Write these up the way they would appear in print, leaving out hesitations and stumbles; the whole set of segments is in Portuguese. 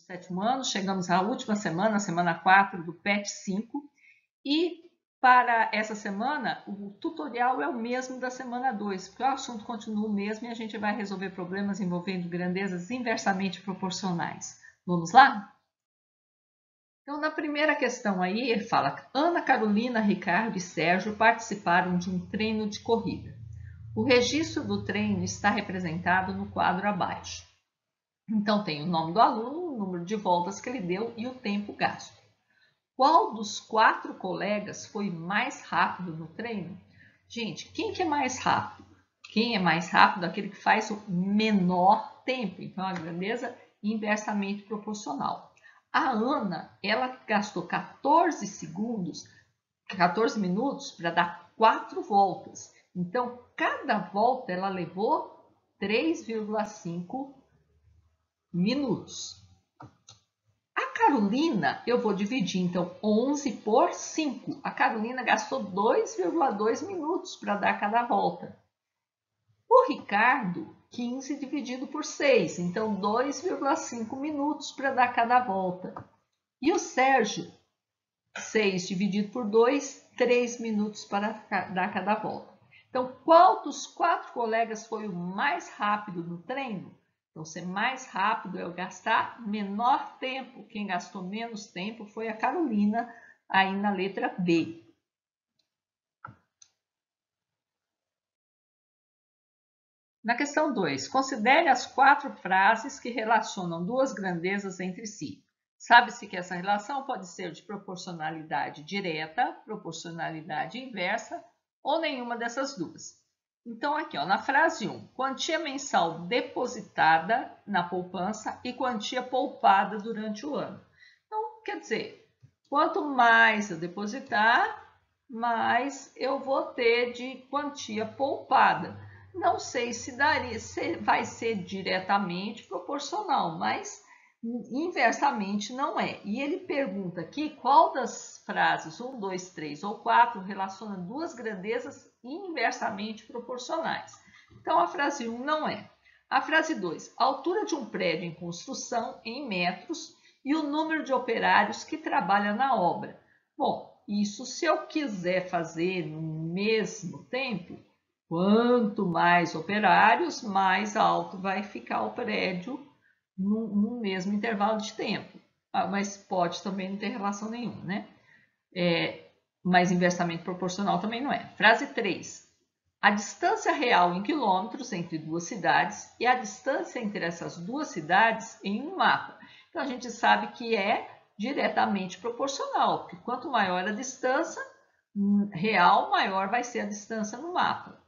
7º ano, chegamos à última semana, a semana 4 do PET 5, e para essa semana o tutorial é o mesmo da semana 2, porque o assunto continua o mesmo e a gente vai resolver problemas envolvendo grandezas inversamente proporcionais. Vamos lá? Então, na primeira questão aí, ele fala: Ana Carolina, Ricardo e Sérgio participaram de um treino de corrida. O registro do treino está representado no quadro abaixo. Então, tem o nome do aluno, o número de voltas que ele deu e o tempo gasto. Qual dos 4 colegas foi mais rápido no treino? Gente, quem que é mais rápido? Quem é mais rápido? Aquele que faz o menor tempo. Então, a grandeza inversamente proporcional. A Ana, ela gastou 14 minutos para dar 4 voltas. Então, cada volta ela levou 3,5 minutos. A Carolina, eu vou dividir, então, 11 por 5. A Carolina gastou 2,2 minutos para dar cada volta. O Ricardo, 15 dividido por 6, então 2,5 minutos para dar cada volta. E o Sérgio, 6 dividido por 2, 3 minutos para dar cada volta. Então, qual dos 4 colegas foi o mais rápido no treino? Então, ser mais rápido é o gastar menor tempo. Quem gastou menos tempo foi a Carolina, aí na letra B. Na questão 2, considere as 4 frases que relacionam 2 grandezas entre si. Sabe-se que essa relação pode ser de proporcionalidade direta, proporcionalidade inversa ou nenhuma dessas duas. Então, aqui, ó, na frase 1, quantia mensal depositada na poupança e quantia poupada durante o ano. Então, quer dizer, quanto mais eu depositar, mais eu vou ter de quantia poupada. Não sei se vai ser diretamente proporcional, mas inversamente não é. E ele pergunta aqui qual das frases 1, 2, 3 ou 4 relaciona 2 grandezas inversamente proporcionais. Então, a frase 1 não é. A frase 2, a altura de um prédio em construção em metros e o número de operários que trabalham na obra. Bom, isso se eu quiser fazer no mesmo tempo, quanto mais operários, mais alto vai ficar o prédio no mesmo intervalo de tempo. Mas pode também não ter relação nenhuma, né? Mas inversamente proporcional também não é. Frase 3. A distância real em quilômetros entre 2 cidades e a distância entre essas 2 cidades em um mapa. Então, a gente sabe que é diretamente proporcional, porque quanto maior a distância real, maior vai ser a distância no mapa.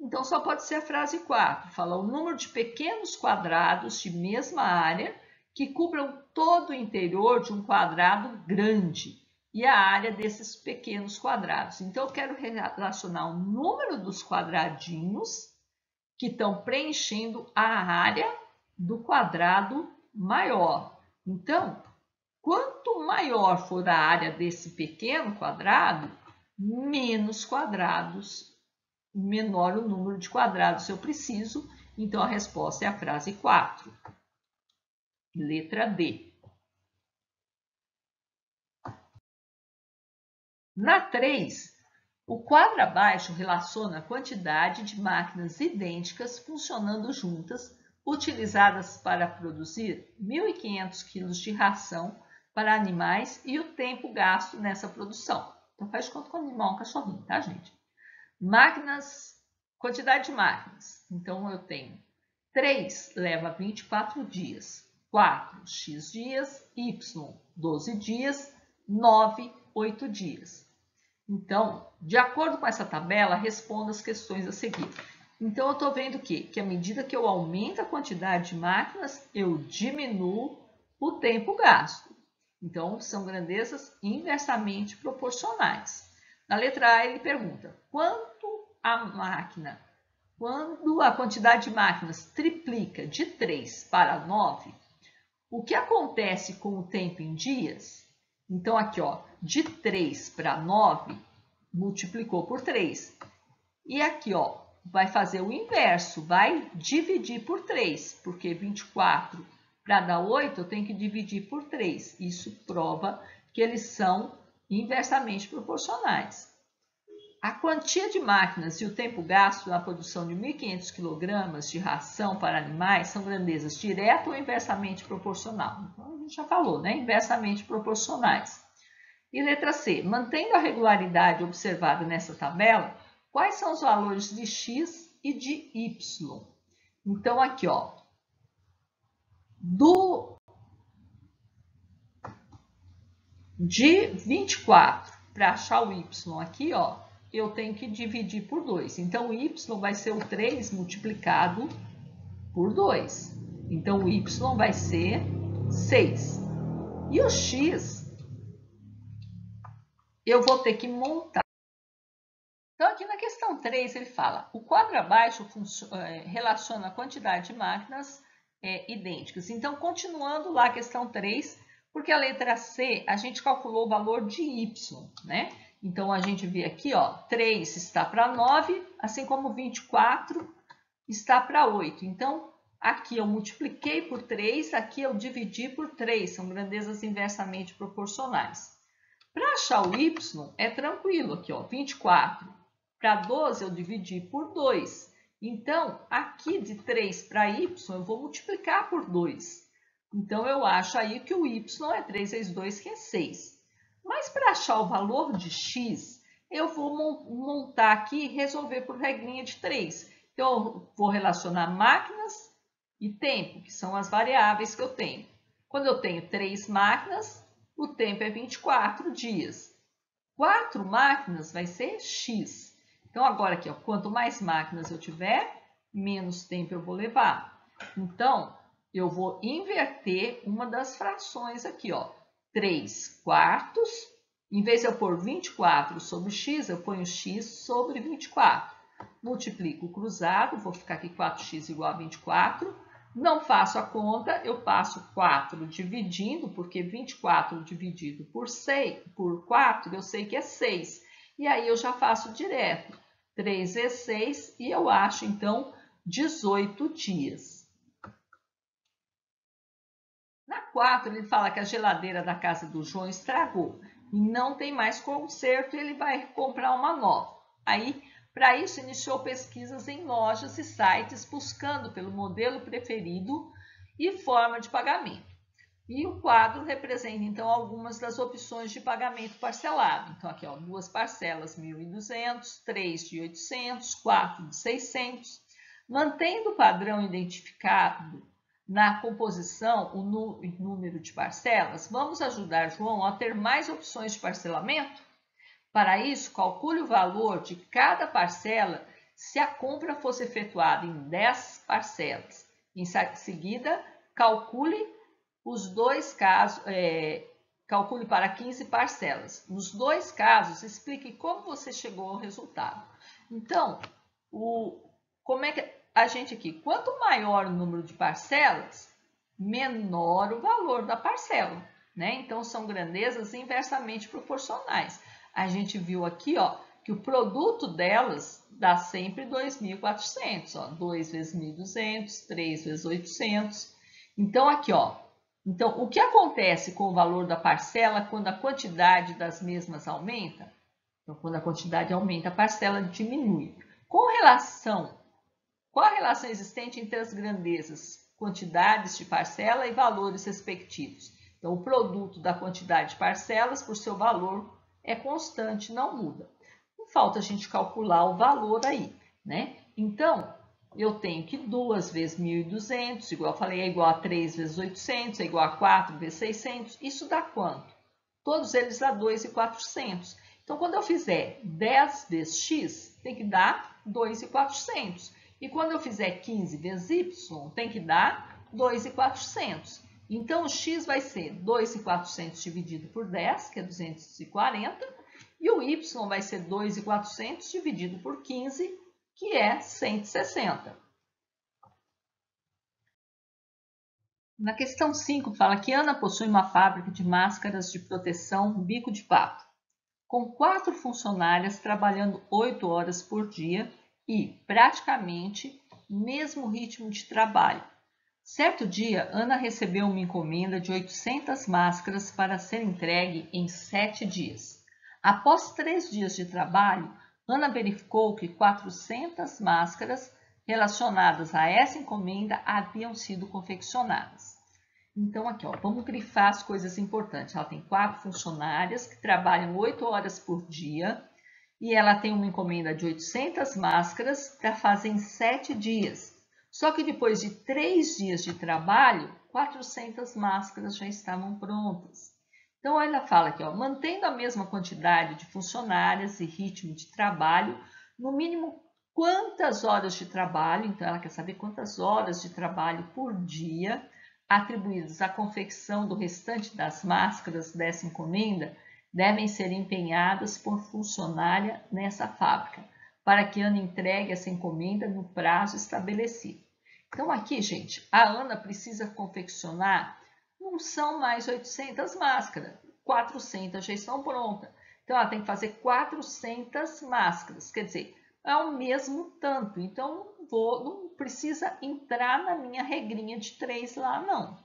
Então, só pode ser a frase 4. Fala o número de pequenos quadrados de mesma área que cubram todo o interior de um quadrado grande e a área desses pequenos quadrados. Então, eu quero relacionar o número dos quadradinhos que estão preenchendo a área do quadrado maior. Então, quanto maior for a área desse pequeno quadrado, menos quadrados, menor o número de quadrados eu preciso. Então, a resposta é a frase 4. Letra D. Na 3, o quadro abaixo relaciona a quantidade de máquinas idênticas funcionando juntas, utilizadas para produzir 1.500 kg de ração para animais e o tempo gasto nessa produção. Então, faz conta com o animal, um cachorrinho, tá, gente? Máquinas, quantidade de máquinas. Então, eu tenho 3 leva 24 dias, 4, x dias, y, 12 dias, 9, 8 dias. Então, de acordo com essa tabela, responda as questões a seguir. Então, eu estou vendo que à medida que eu aumento a quantidade de máquinas, eu diminuo o tempo gasto. Então, são grandezas inversamente proporcionais. Na letra A, ele pergunta, quando a quantidade de máquinas triplica de 3 para 9, o que acontece com o tempo em dias? Então, aqui, ó, de 3 para 9, multiplicou por 3. E aqui, ó, vai fazer o inverso, vai dividir por 3, porque 24 Para dar 8, eu tenho que dividir por 3. Isso prova que eles são inversamente proporcionais. A quantia de máquinas e o tempo gasto na produção de 1.500 kg de ração para animais são grandezas direta ou inversamente proporcional. Então, a gente já falou, né? Inversamente proporcionais. E letra C. Mantendo a regularidade observada nessa tabela, quais são os valores de x e de y? Então, aqui, ó, de 24 para achar o y aqui, ó, eu tenho que dividir por 2. Então, o y vai ser o 3 multiplicado por 2. Então, o y vai ser 6. E o x, eu vou ter que montar. Então, aqui na questão 3, ele fala, o quadro abaixo relaciona a quantidade de máquinas idênticas. Então, continuando lá a questão 3, porque a letra C, a gente calculou o valor de y, né? Então, a gente vê aqui, ó, 3 está para 9, assim como 24 está para 8. Então, aqui eu multipliquei por 3, aqui eu dividi por 3, são grandezas inversamente proporcionais. Para achar o y, é tranquilo aqui, ó, 24 para 12 eu dividi por 2. Então, aqui de 3 para y, eu vou multiplicar por 2. Então, eu acho aí que o y é 3 vezes 2, que é 6. Mas para achar o valor de x, eu vou montar aqui e resolver por regrinha de 3. Então, eu vou relacionar máquinas e tempo, que são as variáveis que eu tenho. Quando eu tenho 3 máquinas, o tempo é 24 dias. 4 máquinas vai ser x. Então, agora aqui, ó, quanto mais máquinas eu tiver, menos tempo eu vou levar. Então, eu vou inverter uma das frações aqui, ó. 3 quartos. Em vez de eu pôr 24 sobre x, eu ponho x sobre 24. Multiplico o cruzado, vou ficar aqui 4x igual a 24. Não faço a conta, eu passo 4 dividindo, porque 24 dividido por 4, eu sei que é 6. E aí eu já faço direto. 3 vezes 6 e eu acho, então, 18 dias. Na 4, ele fala que a geladeira da casa do João estragou e não tem mais conserto e ele vai comprar uma nova. Aí, para isso, iniciou pesquisas em lojas e sites buscando pelo modelo preferido e forma de pagamento. E o quadro representa, então, algumas das opções de pagamento parcelado. Então, aqui, ó, 2 parcelas, 1.200, 3 de 800, 4 de 600. Mantendo o padrão identificado na composição, o número de parcelas, vamos ajudar João a ter mais opções de parcelamento? Para isso, calcule o valor de cada parcela se a compra fosse efetuada em 10 parcelas. Em seguida, calcule os dois casos, calcule para 15 parcelas. Nos dois casos, explique como você chegou ao resultado. Então, como é que a gente aqui, quanto maior o número de parcelas, menor o valor da parcela, né? Então, são grandezas inversamente proporcionais. A gente viu aqui, ó, que o produto delas dá sempre 2.400, ó, 2 vezes 1.200, 3 vezes 800. Então, aqui, ó, então, o que acontece com o valor da parcela quando a quantidade das mesmas aumenta? Então, quando a quantidade aumenta, a parcela diminui. Qual a relação existente entre as grandezas, quantidades de parcela e valores respectivos? Então, o produto da quantidade de parcelas por seu valor é constante, não muda. Não falta a gente calcular o valor aí, né? Então, eu tenho que 2 vezes 1.200, igual eu falei, é igual a 3 vezes 800, é igual a 4 vezes 600. Isso dá quanto? Todos eles dá 2.400. Então, quando eu fizer 10 vezes x, tem que dar 2.400. E quando eu fizer 15 vezes y, tem que dar 2.400. Então, o x vai ser 2.400 dividido por 10, que é 240. E o y vai ser 2.400 dividido por 15, que é 160. Na questão 5, fala que Ana possui uma fábrica de máscaras de proteção bico de pato, com 4 funcionárias trabalhando 8 horas por dia e, praticamente, mesmo ritmo de trabalho. Certo dia, Ana recebeu uma encomenda de 800 máscaras para ser entregue em 7 dias. Após 3 dias de trabalho, Ana verificou que 400 máscaras relacionadas a essa encomenda haviam sido confeccionadas. Então, aqui, ó, vamos grifar as coisas importantes. Ela tem 4 funcionárias que trabalham 8 horas por dia e ela tem uma encomenda de 800 máscaras para fazer em 7 dias. Só que depois de 3 dias de trabalho, 400 máscaras já estavam prontas. Então, ela fala aqui, ó, mantendo a mesma quantidade de funcionárias e ritmo de trabalho, no mínimo quantas horas de trabalho, então ela quer saber quantas horas de trabalho por dia atribuídas à confecção do restante das máscaras dessa encomenda devem ser empenhadas por funcionária nessa fábrica, para que Ana entregue essa encomenda no prazo estabelecido. Então aqui, gente, a Ana precisa confeccionar, não são mais 800 máscaras, 400 já estão prontas. Então ela tem que fazer 400 máscaras, quer dizer, é o mesmo tanto. Então não precisa entrar na minha regrinha de 3 lá, não.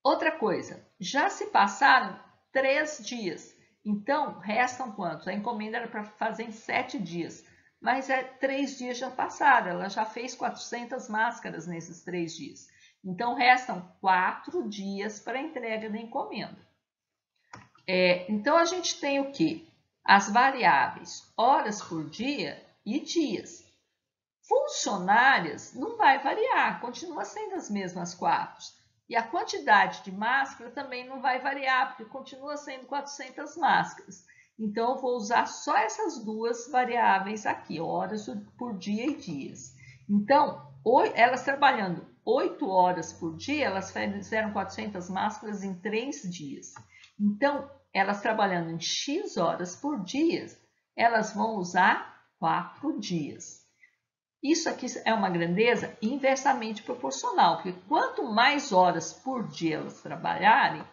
Outra coisa, já se passaram 3 dias. Então, restam quantos? A encomenda era para fazer em 7 dias. Mas 3 dias já passaram. Ela já fez 400 máscaras nesses 3 dias. Então, restam 4 dias para a entrega da encomenda. Então, a gente tem o quê? As variáveis horas por dia e dias. Funcionárias não vai variar, continua sendo as mesmas 4. E a quantidade de máscara também não vai variar, porque continua sendo 400 máscaras. Então, eu vou usar só essas duas variáveis aqui, horas por dia e dias. Então, elas trabalhando 8 horas por dia, elas fizeram 400 máscaras em 3 dias. Então, elas trabalhando em X horas por dia, elas vão usar 4 dias. Isso aqui é uma grandeza inversamente proporcional, porque quanto mais horas por dia elas trabalharem,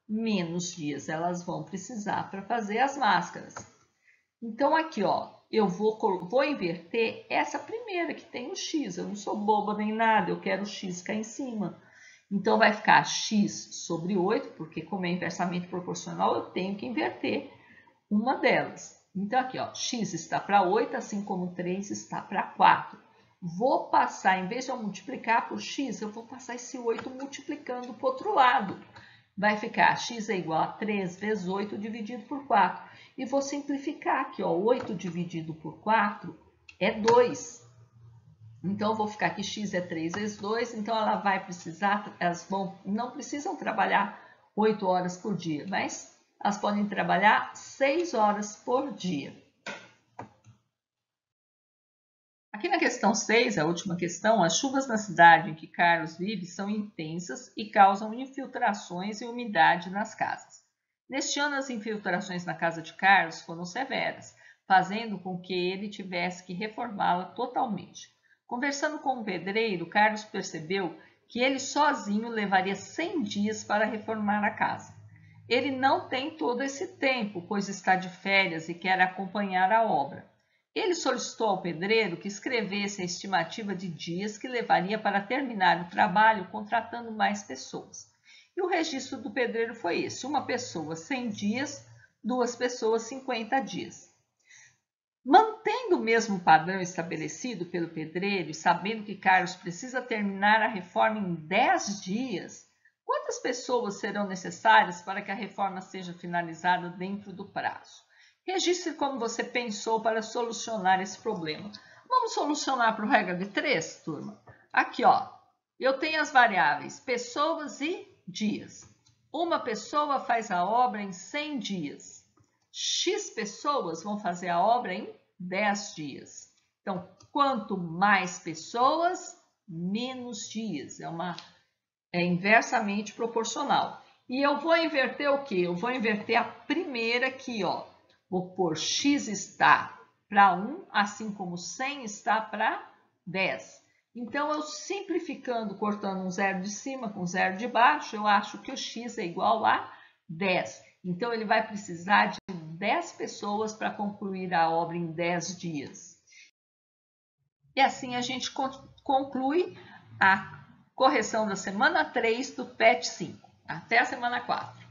menos dias elas vão precisar para fazer as máscaras. Então aqui, ó, eu vou inverter essa primeira que tem o X. Eu não sou boba nem nada, eu quero o X cá em cima. Então vai ficar X sobre 8, porque como é inversamente proporcional, eu tenho que inverter uma delas. Então aqui, ó, X está para 8, assim como 3 está para 4. Vou passar, em vez de eu multiplicar por X, eu vou passar esse 8 multiplicando para o outro lado. Vai ficar X é igual a 3 vezes 8 dividido por 4. E vou simplificar aqui, ó, 8 dividido por 4 é 2. Então, eu vou ficar aqui, X é 3 vezes 2, então ela vai precisar, não precisam trabalhar 8 horas por dia, mas elas podem trabalhar 6 horas por dia. Aqui na questão 6, a última questão, as chuvas na cidade em que Carlos vive são intensas e causam infiltrações e umidade nas casas. Neste ano, as infiltrações na casa de Carlos foram severas, fazendo com que ele tivesse que reformá-la totalmente. Conversando com o pedreiro, Carlos percebeu que ele sozinho levaria 100 dias para reformar a casa. Ele não tem todo esse tempo, pois está de férias e quer acompanhar a obra. Ele solicitou ao pedreiro que escrevesse a estimativa de dias que levaria para terminar o trabalho, contratando mais pessoas. E o registro do pedreiro foi esse: uma pessoa 100 dias, 2 pessoas 50 dias. Mantendo o mesmo padrão estabelecido pelo pedreiro e sabendo que Carlos precisa terminar a reforma em 10 dias, quantas pessoas serão necessárias para que a reforma seja finalizada dentro do prazo? Registre como você pensou para solucionar esse problema. Vamos solucionar por regra de 3, turma? Aqui, ó, eu tenho as variáveis pessoas e dias. Uma pessoa faz a obra em 100 dias. X pessoas vão fazer a obra em 10 dias. Então, quanto mais pessoas, menos dias. É inversamente proporcional. E eu vou inverter o quê? Eu vou inverter a primeira aqui, ó. Vou pôr X está para 1, assim como 100 está para 10. Então, eu simplificando, cortando um zero de cima com um zero de baixo, eu acho que o X é igual a 10. Então, ele vai precisar de 10 pessoas para concluir a obra em 10 dias. E assim a gente conclui a correção da semana 3 do PET 5. Até a semana 4.